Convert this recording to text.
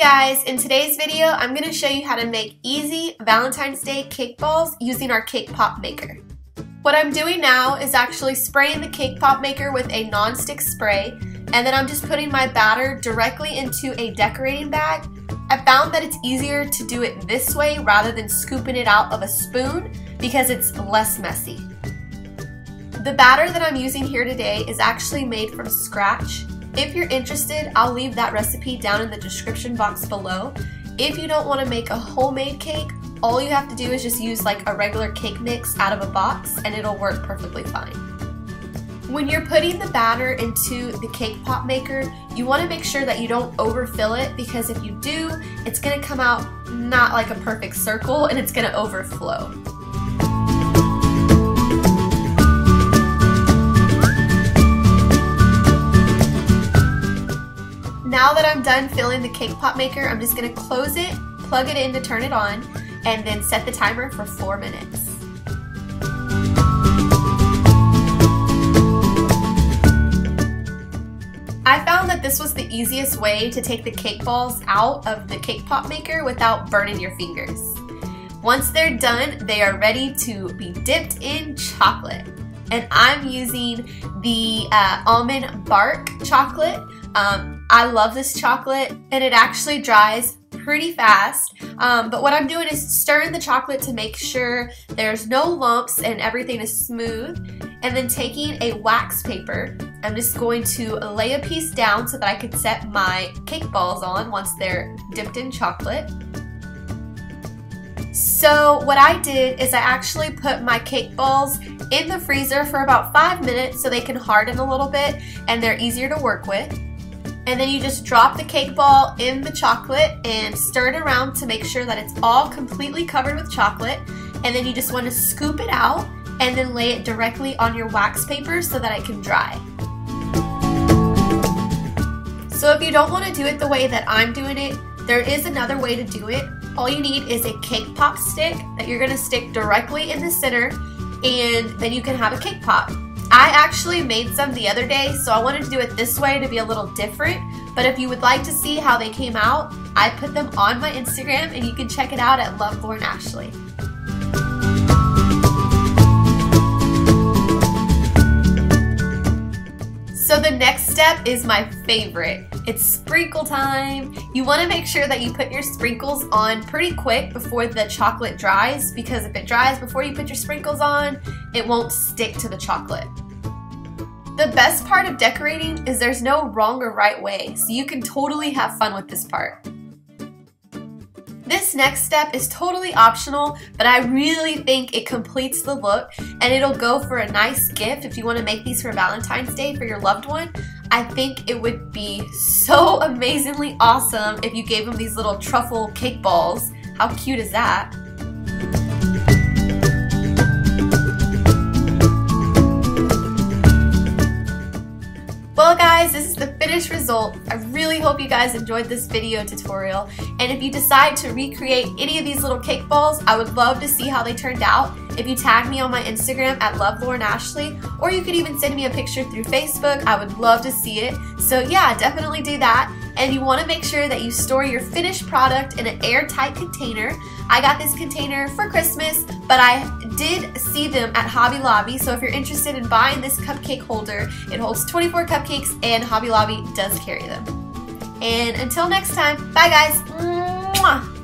guys, in today's video I'm going to show you how to make easy Valentine's Day cake balls using our cake pop maker. What I'm doing now is actually spraying the cake pop maker with a non-stick spray, and then I'm just putting my batter directly into a decorating bag. I found that it's easier to do it this way rather than scooping it out of a spoon because it's less messy. The batter that I'm using here today is actually made from scratch. If you're interested, I'll leave that recipe down in the description box below. If you don't want to make a homemade cake, all you have to do is just use like a regular cake mix out of a box and it'll work perfectly fine. When you're putting the batter into the cake pop maker, you want to make sure that you don't overfill it, because if you do, it's going to come out not like a perfect circle and it's going to overflow. Now that I'm done filling the cake pop maker, I'm just going to close it, plug it in to turn it on, and then set the timer for 4 minutes. I found that this was the easiest way to take the cake balls out of the cake pop maker without burning your fingers. Once they're done, they are ready to be dipped in chocolate. And I'm using the almond bark chocolate. I love this chocolate and it actually dries pretty fast, but what I'm doing is stirring the chocolate to make sure there's no lumps and everything is smooth, and then taking a wax paper, I'm just going to lay a piece down so that I can set my cake balls on once they're dipped in chocolate. So what I did is I actually put my cake balls in the freezer for about 5 minutes so they can harden a little bit and they're easier to work with. And then you just drop the cake ball in the chocolate and stir it around to make sure that it's all completely covered with chocolate. And then you just want to scoop it out and then lay it directly on your wax paper so that it can dry. So if you don't want to do it the way that I'm doing it, there is another way to do it. All you need is a cake pop stick that you're going to stick directly in the center, and then you can have a cake pop. I actually made some the other day, so I wanted to do it this way to be a little different, but if you would like to see how they came out, I put them on my Instagram and you can check it out at luvlaurenashley. So the next step is my favorite. It's sprinkle time. You want to make sure that you put your sprinkles on pretty quick before the chocolate dries, because if it dries before you put your sprinkles on, it won't stick to the chocolate. The best part of decorating is there's no wrong or right way, so you can totally have fun with this part. This next step is totally optional, but I really think it completes the look and it'll go for a nice gift if you want to make these for Valentine's Day for your loved one. I think it would be so amazingly awesome if you gave them these little truffle cake balls. How cute is that? Well guys, this is the finished result. I really hope you guys enjoyed this video tutorial, and if you decide to recreate any of these little cake balls, I would love to see how they turned out. If you tag me on my Instagram at luvlaurenashley, or you could even send me a picture through Facebook, I would love to see it. So yeah, definitely do that. And you want to make sure that you store your finished product in an airtight container. I got this container for Christmas, but I did see them at Hobby Lobby, so if you're interested in buying this cupcake holder, it holds 24 cupcakes and Hobby Lobby does carry them. And until next time, bye guys! Mwah!